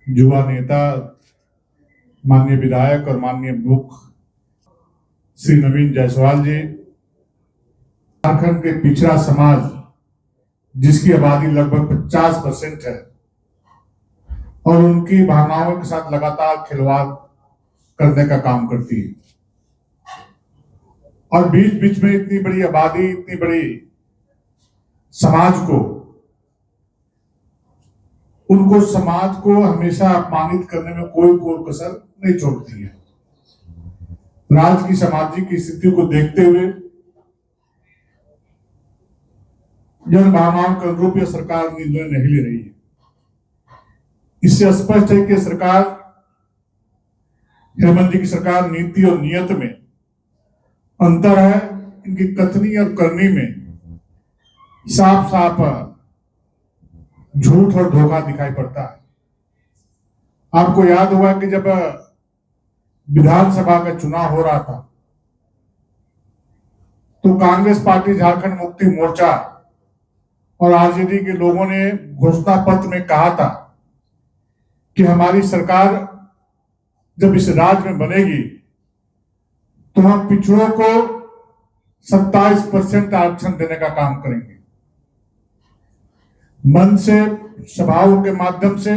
युवा नेता, माननीय विधायक और माननीय मुख्य श्री नवीन जायसवाल जी, झारखंड के पिछड़ा समाज जिसकी आबादी लगभग 50% है और उनकी भावनाओं के साथ लगातार खिलवाड़ करने का काम करती है, और बीच बीच में इतनी बड़ी आबादी, इतनी बड़ी समाज को, उनको समाज को हमेशा अपमानित करने में कोई कसर नहीं छोड़ती है। राज्य की सामाजिक स्थिति को देखते हुए जन भावनाओं के अनुरूप यह सरकार निर्णय नहीं ले रही है। इससे स्पष्ट है कि सरकार, हेमंत जी की सरकार, नीति और नियत में अंतर है। इनकी कथनी और करनी में साफ साफ झूठ और धोखा दिखाई पड़ता है। आपको याद होगा कि जब विधानसभा का चुनाव हो रहा था तो कांग्रेस पार्टी, झारखंड मुक्ति मोर्चा और आरजेडी के लोगों ने घोषणा पत्र में कहा था कि हमारी सरकार जब इस राज्य में बनेगी तो हम पिछड़ों को 27% आरक्षण देने का काम करेंगे। मन से, सभाओं के माध्यम से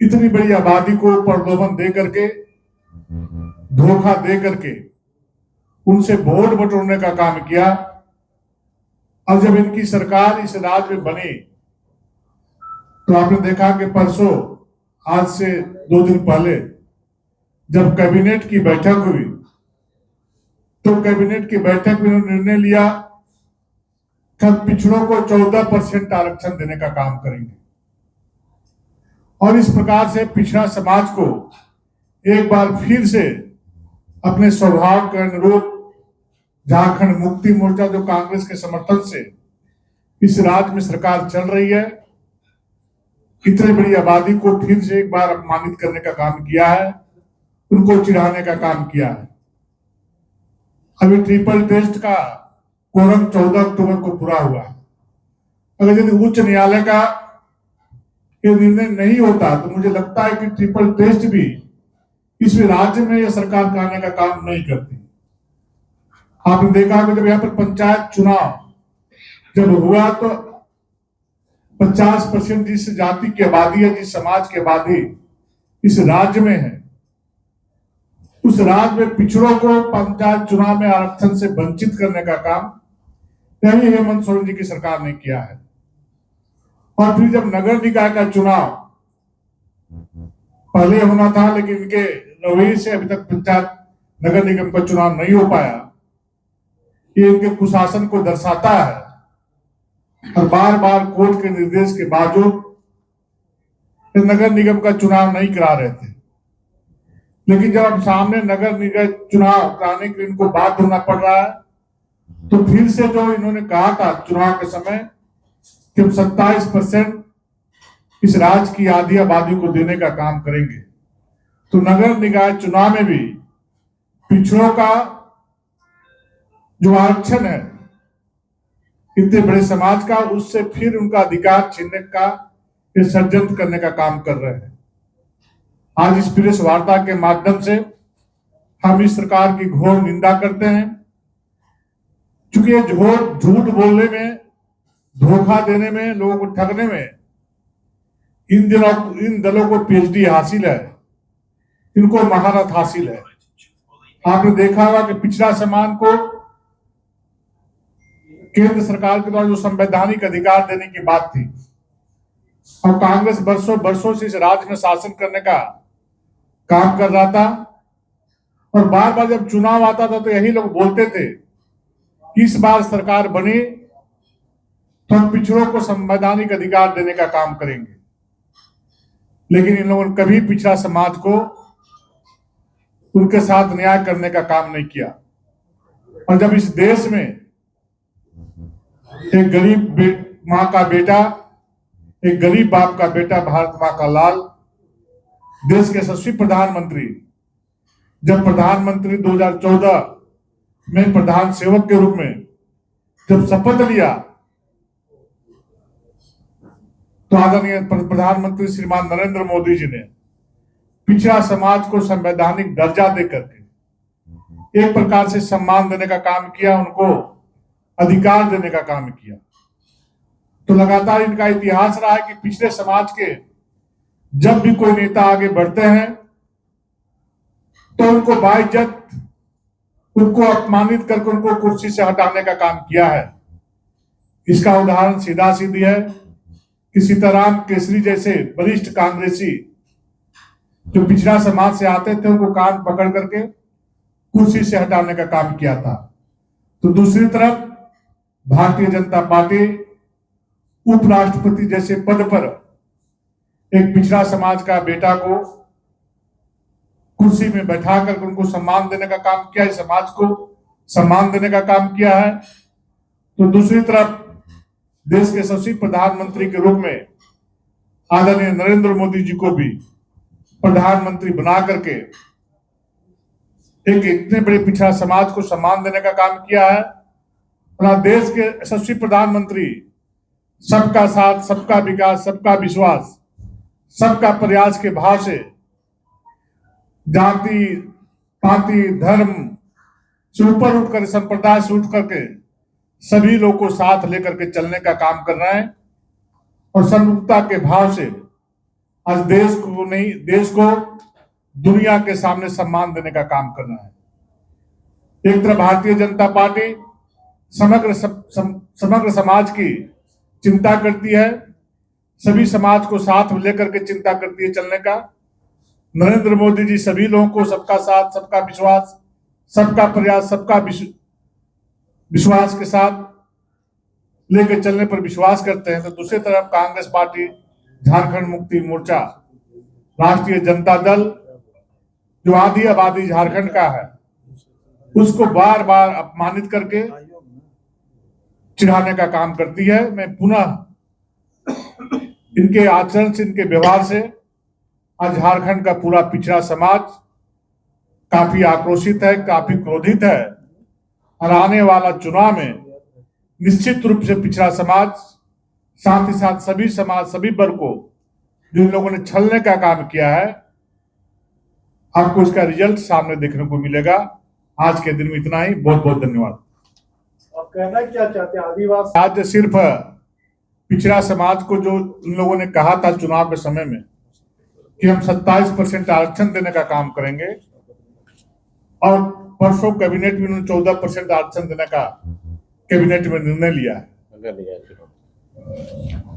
इतनी बड़ी आबादी को प्रलोभन दे करके, धोखा दे करके उनसे वोट बटोरने का काम किया। और जब इनकी सरकार इस राज्य में बनी तो आपने देखा कि परसों, आज से 2 दिन पहले जब कैबिनेट की बैठक हुई तो कैबिनेट की बैठक में उन्होंने निर्णय लिया कि हम पिछड़ों को 14% आरक्षण देने का काम करेंगे। और इस प्रकार से पिछड़ा समाज को एक बार फिर से अपने स्वभाव के अनुरूप झारखंड मुक्ति मोर्चा, जो कांग्रेस के समर्थन से इस राज्य में सरकार चल रही है, इतनी बड़ी आबादी को फिर से एक बार अपमानित करने का काम किया है, उनको चिढ़ाने का काम किया है। अभी ट्रिपल टेस्ट का कोरम 14 अक्टूबर को पूरा हुआ। अगर यदि उच्च न्यायालय का ये निर्णय नहीं होता तो मुझे लगता है कि ट्रिपल टेस्ट भी इस राज्य में यह सरकार कराने का काम नहीं करती। आपने देखा कि जब यहाँ पर पंचायत चुनाव जब हुआ तो 50% जिस जाति की आबादी है, जिस समाज की आबादी इस राज्य में है, उस राज्य में पिछड़ों को पंचायत चुनाव में आरक्षण से वंचित करने का काम यही हेमंत सोरेन जी की सरकार ने किया है। और फिर जब नगर निकाय का चुनाव पहले होना था, लेकिन इनके रवैये से अभी तक पंचायत नगर निगम का चुनाव नहीं हो पाया, ये इनके कुशासन को दर्शाता है। और बार बार कोर्ट के निर्देश के बावजूद नगर निगम का चुनाव नहीं करा रहे थे। लेकिन जब अब सामने नगर निगम चुनाव कराने के लिए इनको बाध्य होना पड़ रहा है, तो फिर से जो इन्होंने कहा था चुनाव के समय कि हम 27% इस राज्य की आधी आबादी को देने का काम करेंगे, तो नगर निकाय चुनाव में भी पिछड़ों का जो आरक्षण है इतने बड़े समाज का, उससे फिर उनका अधिकार छीनने का ये षड्यंत्र करने का काम कर रहे हैं। आज इस प्रेस वार्ता के माध्यम से हम इस सरकार की घोर निंदा करते हैं, क्योंकि ये झूठ बोलने में, धोखा देने में, लोगों को ठगने में इन दलों को पीएचडी हासिल है, इनको महारत हासिल है। आपने देखा होगा कि पिछड़ा समाज को केंद्र सरकार के द्वारा जो संवैधानिक अधिकार देने की बात थी, और कांग्रेस बरसों से इस राज्य में शासन करने का काम कर रहा था, और बार बार जब चुनाव आता था तो यही लोग बोलते थे कि इस बार सरकार बनी तो हम पिछड़ों को संवैधानिक अधिकार देने का काम करेंगे। लेकिन इन लोगों ने कभी पिछड़ा समाज को उनके साथ न्याय करने का काम नहीं किया। और जब इस देश में एक गरीब माँ का बेटा, एक गरीब बाप का बेटा, भारत माँ का लाल, देश के यशस्वी प्रधानमंत्री, जब प्रधानमंत्री 2014 में प्रधान सेवक के रूप में जब शपथ लिया तो आदरणीय प्रधानमंत्री श्रीमान नरेंद्र मोदी जी ने पिछड़ा समाज को संवैधानिक दर्जा देकर के एक प्रकार से सम्मान देने का काम किया, उनको अधिकार देने का काम किया। तो लगातार इनका इतिहास रहा है कि पिछड़े समाज के जब भी कोई नेता आगे बढ़ते हैं तो उनको बाइज्जत, उनको अपमानित करके उनको कुर्सी से हटाने का काम किया है। इसका उदाहरण सीधा सीधी है कि सीताराम केसरी जैसे वरिष्ठ कांग्रेसी जो पिछड़ा समाज से आते थे उनको कान पकड़ करके कुर्सी से हटाने का काम किया था। तो दूसरी तरफ भारतीय जनता पार्टी उपराष्ट्रपति जैसे पद पर एक पिछड़ा समाज का बेटा को कुर्सी में बैठा कर उनको सम्मान देने का काम किया है, समाज को सम्मान देने का काम किया है। तो दूसरी तरफ देश के यशस्वी प्रधानमंत्री के रूप में आदरणीय नरेंद्र मोदी जी को भी प्रधानमंत्री बना करके एक इतने बड़े पिछड़ा समाज को सम्मान देने का काम किया है। और देश के यशस्वी प्रधानमंत्री सबका साथ, सबका विकास, सबका विश्वास, सबका प्रयास के भाव से जाति, पाति, धर्म से ऊपर उठकर, संप्रदाय से उठ करके सभी लोग को साथ लेकर के चलने का काम कर रहे हैं और समरूपता के भाव से आज देश को नहीं, देश को दुनिया के सामने सम्मान देने का काम कर रहा है। एक तरफ भारतीय जनता पार्टी समग्र समाज की चिंता करती है, सभी समाज को साथ में लेकर के चिंता करती है चलने का। नरेंद्र मोदी जी सभी लोगों को सबका साथ, सबका विश्वास, सबका प्रयास, सबका विश्वास के साथ लेकर चलने पर विश्वास करते हैं। तो दूसरी तरफ कांग्रेस पार्टी, झारखंड मुक्ति मोर्चा, राष्ट्रीय जनता दल जो आधी आबादी झारखंड का है उसको बार बार अपमानित करके चिढ़ाने का काम करती है। मैं पुनः इनके आचरण से, इनके व्यवहार से आज झारखंड का पूरा पिछड़ा समाज काफी आक्रोशित है, काफी क्रोधित है और आने वाला चुनाव में निश्चित रूप से पिछड़ा समाज, साथ ही साथ सभी समाज, सभी वर्ग को जिन लोगों ने छलने का काम किया है, आपको इसका रिजल्ट सामने देखने को मिलेगा। आज के दिन में इतना ही। बहुत बहुत धन्यवाद। आप कहना क्या चाहते हैं? आदिवासी आज सिर्फ पिछड़ा समाज को जो इन लोगों ने कहा था चुनाव के समय में कि हम 27% आरक्षण देने का काम करेंगे और परसों कैबिनेट में उन्होंने 14% आरक्षण देने का कैबिनेट में निर्णय लिया है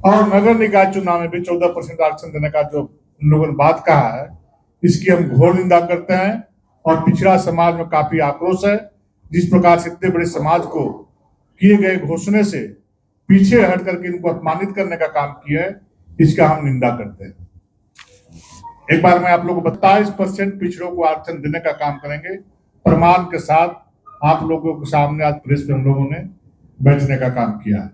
और नगर निकाय चुनाव में भी 14% आरक्षण देने का जो इन लोगों ने बात कहा है, इसकी हम घोर निंदा करते हैं और पिछड़ा समाज में काफी आक्रोश है। जिस प्रकार से इतने बड़े समाज को किए गए घोषणे से पीछे हट करके इनको अपमानित करने का काम किया है, इसका हम निंदा करते हैं। एक बार मैं आप लोगों को 27% पिछड़ों को आरक्षण देने का काम करेंगे, प्रमाण के साथ आप लोगों के सामने आज प्रेस में हम लोगों ने बैठने का काम किया है।